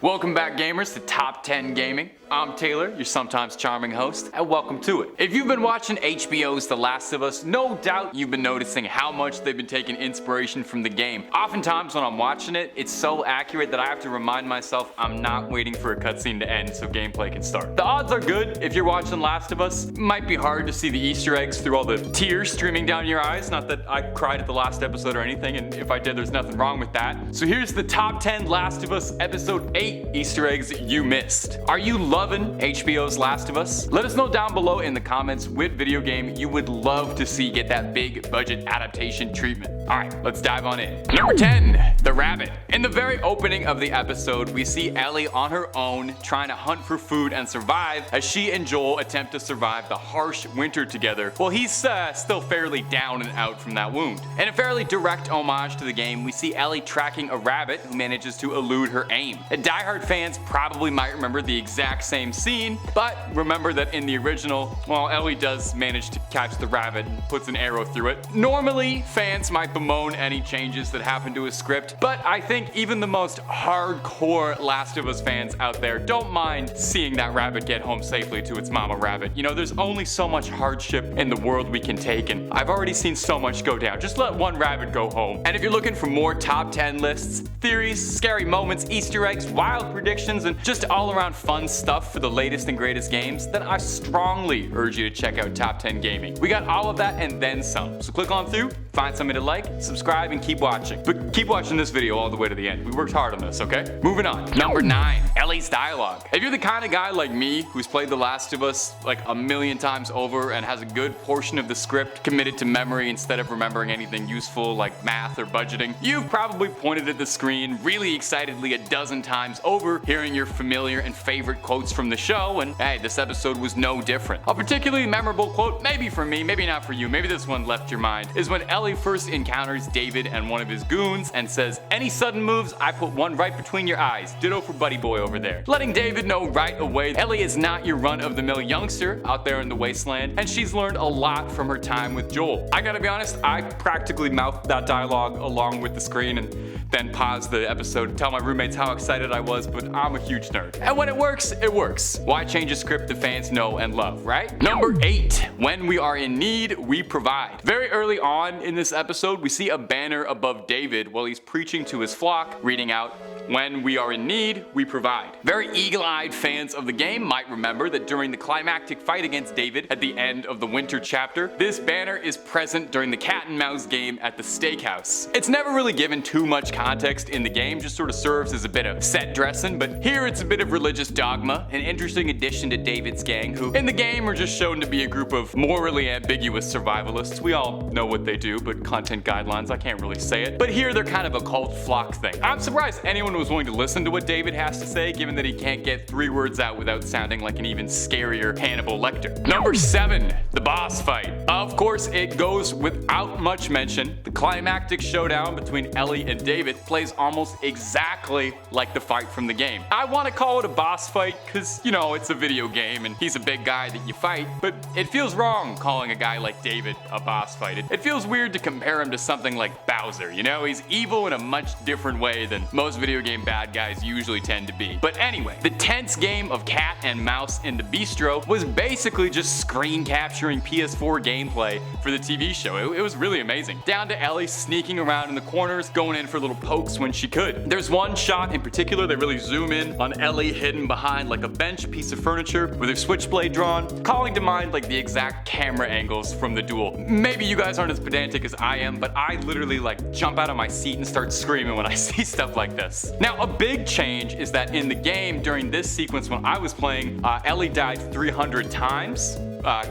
Welcome back, gamers, to Top 10 Gaming. I'm Taylor, your sometimes charming host, and welcome to it. If you've been watching HBO's The Last of Us, no doubt you've been noticing how much they've been taking inspiration from the game. Oftentimes when I'm watching it, it's so accurate that I have to remind myself I'm not waiting for a cutscene to end so gameplay can start. The odds are good if you're watching Last of Us. It might be hard to see the Easter eggs through all the tears streaming down your eyes. Not that I cried at the last episode or anything, and if I did, there's nothing wrong with that. So here's the top 10 Last of Us Episode 8 Easter eggs you missed. Are you loving HBO's Last of Us? Let us know down below in the comments what video game you would love to see get that big budget adaptation treatment. Alright, let's dive on in. Number 10, the rabbit. In the very opening of the episode, we see Ellie on her own trying to hunt for food and survive as she and Joel attempt to survive the harsh winter together while he's still fairly down and out from that wound. In a fairly direct homage to the game, we see Ellie tracking a rabbit who manages to elude her aim. Die-hard fans probably might remember the exact same scene, but remember that in the original, well, Ellie does manage to catch the rabbit and puts an arrow through it. Normally, fans might bemoan any changes that happen to a script, but I think even the most hardcore Last of Us fans out there don't mind seeing that rabbit get home safely to its mama rabbit. You know, there's only so much hardship in the world we can take, and I've already seen so much go down. Just let one rabbit go home. And if you're looking for more top 10 lists, theories, scary moments, Easter eggs, wild predictions, and just all around fun stuff for the latest and greatest games, then I strongly urge you to check out Top 10 Gaming. We got all of that and then some. So click on through, find something to like, subscribe, and keep watching. But keep watching this video all the way to the end. We worked hard on this, okay? Moving on. Number 9, Ellie's dialogue. If you're the kind of guy like me who's played The Last of Us like a million times over and has a good portion of the script committed to memory instead of remembering anything useful like math or budgeting, you've probably pointed at the screen really excitedly a dozen times over, hearing your familiar and favorite quotes from the show, and hey, this episode was no different. A particularly memorable quote, maybe for me, maybe not for you, maybe this one left your mind, is when Ellie first encounters David and one of his goons and says, "Any sudden moves, I put one right between your eyes. Ditto for buddy boy over there." Letting David know right away Ellie is not your run-of-the-mill youngster out there in the wasteland, and she's learned a lot from her time with Joel. I gotta be honest, I practically mouthed that dialogue along with the screen and then paused the episode to tell my roommates how excited I was, but I'm a huge nerd. And when it works, it works. Why change a script the fans know and love, right? Number 8, when we are in need, we provide. Very early on in this episode, we see a banner above David while he's preaching to his flock, reading out, "When we are in need, we provide." Very eagle-eyed fans of the game might remember that during the climactic fight against David at the end of the winter chapter, this banner is present during the cat and mouse game at the steakhouse. It's never really given too much context in the game, just sort of serves as a bit of set dressing, but here it's a bit of religious dogma, an interesting addition to David's gang, who in the game are just shown to be a group of morally ambiguous survivalists. We all know what they do, but content guidelines, I can't really say it. But here they're kind of a cult flock thing. I'm surprised anyone was willing to listen to what David has to say, given that he can't get 3 words out without sounding like an even scarier Hannibal Lecter. Number 7, the boss fight. Of course, it goes without much mention. The climactic showdown between Ellie and David plays almost exactly like the fight from the game. I want to call it a boss fight because, you know, it's a video game and he's a big guy that you fight, but it feels wrong calling a guy like David a boss fight. It feels weird to compare him to something like Bowser, you know? He's evil in a much different way than most video game bad guys usually tend to be. But anyway, the tense game of cat and mouse in the bistro was basically just screen capturing PS4 gameplay for the TV show. It was really amazing. Down to Ellie sneaking around in the corners, going in for little pokes when she could. There's one shot in particular that really zoom in on Ellie hidden behind like a bench piece of furniture with her switchblade drawn, calling to mind like the exact camera angles from the duel. Maybe you guys aren't as pedantic as I am, but I literally like jump out of my seat and start screaming when I see stuff like this. Now, a big change is that in the game, during this sequence when I was playing, Ellie died 300 times.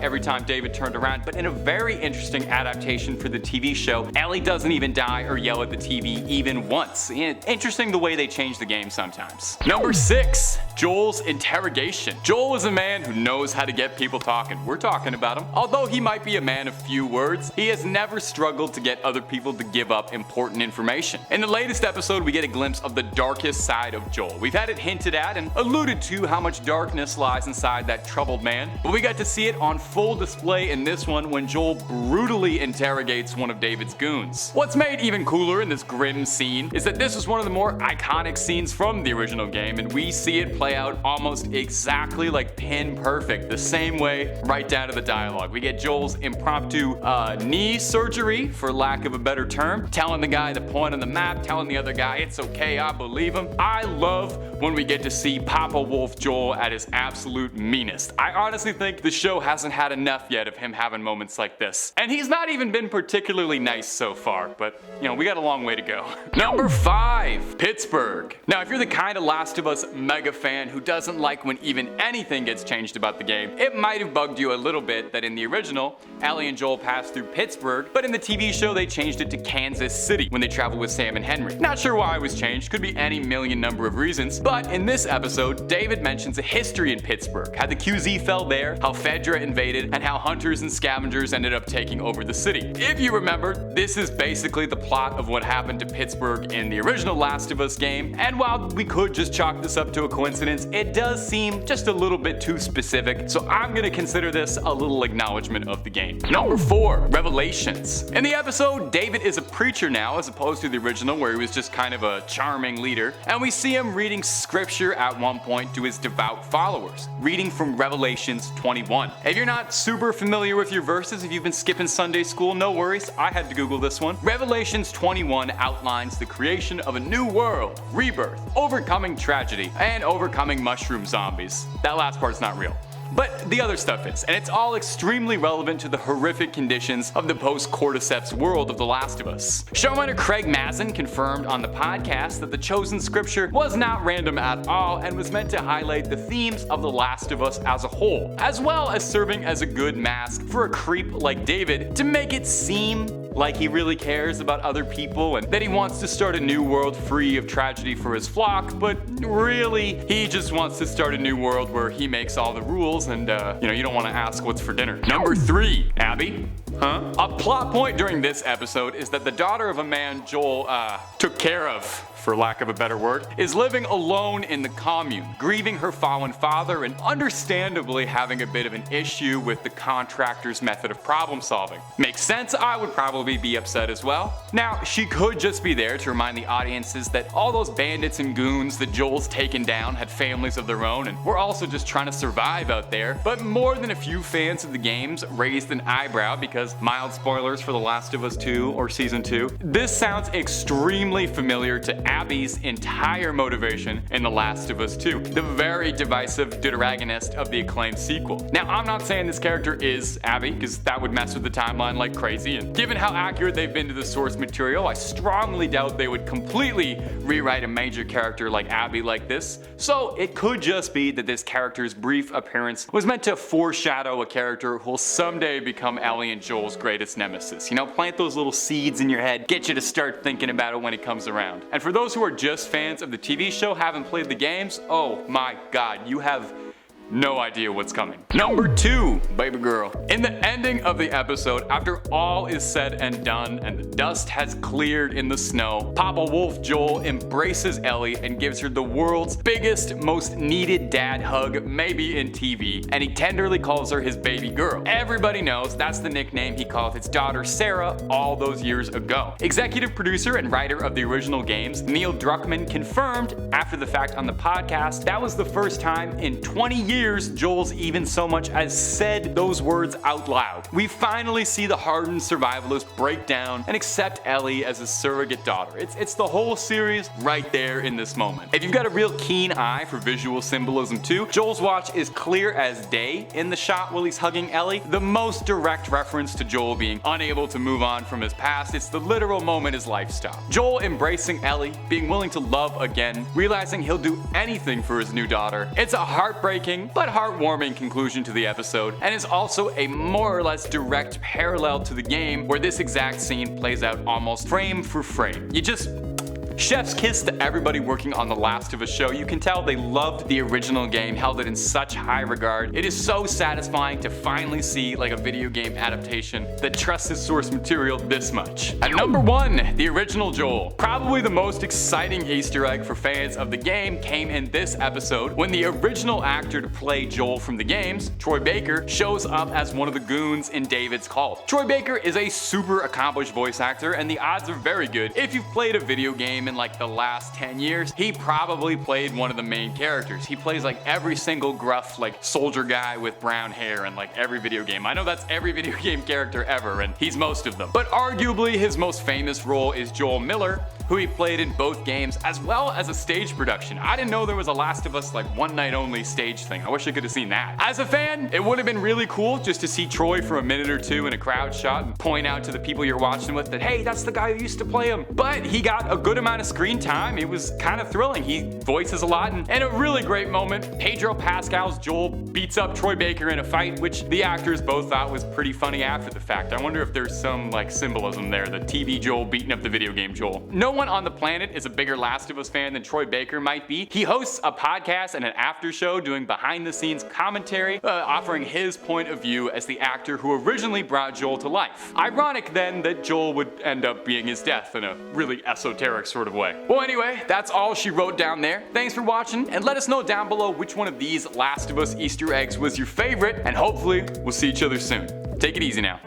Every time David turned around, but in a very interesting adaptation for the TV show, Ellie doesn't even die or yell at the TV even once. Interesting the way they change the game sometimes. Number 6, Joel's interrogation. Joel is a man who knows how to get people talking. We're talking about him. Although he might be a man of few words, he has never struggled to get other people to give up important information. In the latest episode, we get a glimpse of the darkest side of Joel. We've had it hinted at and alluded to how much darkness lies inside that troubled man, but we got to see it on full display in this one when Joel brutally interrogates one of David's goons. What's made even cooler in this grim scene is that this is one of the more iconic scenes from the original game, and we see it play out almost exactly like pin perfect, the same way right down to the dialogue. We get Joel's impromptu knee surgery, for lack of a better term, telling the guy to point on the map, telling the other guy it's okay, I believe him. I love when we get to see Papa Wolf Joel at his absolute meanest. I honestly think the show hasn't had enough yet of him having moments like this. And he's not even been particularly nice so far, but you know, we got a long way to go. Number 5, Pittsburgh. Now, if you're the kind of Last of Us mega fan who doesn't like when even anything gets changed about the game, it might have bugged you a little bit that in the original, Ellie and Joel passed through Pittsburgh, but in the TV show they changed it to Kansas City when they traveled with Sam and Henry. Not sure why it was changed, could be any million number of reasons, but in this episode, David mentions a history in Pittsburgh, how the QZ fell there, how Fedra invaded, and how hunters and scavengers ended up taking over the city. If you remember, this is basically the plot of what happened to Pittsburgh in the original Last of Us game, and while we could just chalk this up to a coincidence, it does seem just a little bit too specific, so I'm gonna consider this a little acknowledgement of the game. Number 4, Revelations. In the episode, David is a preacher now as opposed to the original where he was just kind of a charming leader, and we see him reading scripture at one point to his devout followers, reading from Revelations 21. If you're not super familiar with your verses, if you've been skipping Sunday school, no worries, I had to Google this one. Revelations 21 outlines the creation of a new world, rebirth, overcoming tragedy, and overcoming mushroom zombies. That last part's not real. But the other stuff is, and it's all extremely relevant to the horrific conditions of the post-cordyceps world of The Last of Us. Showrunner Craig Mazin confirmed on the podcast that the chosen scripture was not random at all and was meant to highlight the themes of The Last of Us as a whole, as well as serving as a good mask for a creep like David to make it seem like he really cares about other people and that he wants to start a new world free of tragedy for his flock, but really, he just wants to start a new world where he makes all the rules and, you don't want to ask what's for dinner. Number 3, Abby. Huh? A plot point during this episode is that the daughter of a man Joel, took care of, for lack of a better word, is living alone in the commune, grieving her fallen father and understandably having a bit of an issue with the contractor's method of problem solving. Makes sense, I would probably be upset as well. Now, she could just be there to remind the audiences that all those bandits and goons that Joel's taken down had families of their own and were also just trying to survive out there, but more than a few fans of the games raised an eyebrow because, mild spoilers for The Last of Us 2 or Season 2, this sounds extremely familiar to Abby's entire motivation in The Last of Us 2, the very divisive deuteragonist of the acclaimed sequel. Now, I'm not saying this character is Abby, because that would mess with the timeline like crazy, and given how accurate they've been to the source material, I strongly doubt they would completely rewrite a major character like Abby like this, so it could just be that this character's brief appearance was meant to foreshadow a character who'll someday become Ellie and Joel's greatest nemesis. Plant those little seeds in your head, get you to start thinking about it when it comes around. And for those who are just fans of the TV show, haven't played the games, oh my god, you have no idea what's coming. Number 2, baby girl. In the ending of the episode, after all is said and done and the dust has cleared in the snow, Papa Wolf Joel embraces Ellie and gives her the world's biggest, most needed dad hug maybe in TV, and he tenderly calls her his baby girl. Everybody knows that's the nickname he called his daughter Sarah all those years ago. Executive producer and writer of the original games, Neil Druckmann, confirmed after the fact on the podcast that was the first time in 20 years Joel's even so much as said those words out loud. We finally see the hardened survivalist break down and accept Ellie as a surrogate daughter. It's the whole series right there in this moment. If you've got a real keen eye for visual symbolism too, Joel's watch is clear as day in the shot while he's hugging Ellie. The most direct reference to Joel being unable to move on from his past, it's the literal moment his life stopped. Joel embracing Ellie, being willing to love again, realizing he'll do anything for his new daughter. It's a heartbreaking but heartwarming conclusion to the episode, and is also a more or less direct parallel to the game where this exact scene plays out almost frame for frame. Chef's kiss to everybody working on The Last of Us show. You can tell they loved the original game, held it in such high regard. It is so satisfying to finally see like a video game adaptation that trusts its source material this much. At number 1, the original Joel. Probably the most exciting Easter egg for fans of the game came in this episode when the original actor to play Joel from the games, Troy Baker, shows up as one of the goons in David's cult. Troy Baker is a super accomplished voice actor, and the odds are very good. If you've played a video game in like the last 10 years, he probably played one of the main characters. He plays like every single gruff like soldier guy with brown hair in like every video game. I know that's every video game character ever, and he's most of them. But arguably his most famous role is Joel Miller, who he played in both games, as well as a stage production. I didn't know there was a Last of Us like one night only stage thing. I wish I could have seen that. As a fan, it would have been really cool just to see Troy for a minute or two in a crowd shot and point out to the people you're watching with that, hey, that's the guy who used to play him. But he got a good amount of screen time. It was kind of thrilling. He voices a lot, and a really great moment, Pedro Pascal's Joel beats up Troy Baker in a fight, which the actors both thought was pretty funny after the fact. I wonder if there's some like symbolism there, the TV Joel beating up the video game Joel. No one on the planet is a bigger Last of Us fan than Troy Baker might be. He hosts a podcast and an after show doing behind the scenes commentary, offering his point of view as the actor who originally brought Joel to life. Ironic then that Joel would end up being his death in a really esoteric sort of way. Well anyway, that's all she wrote down there. Thanks for watching, and let us know down below which one of these Last of Us Easter eggs was your favorite, and hopefully we'll see each other soon. Take it easy now.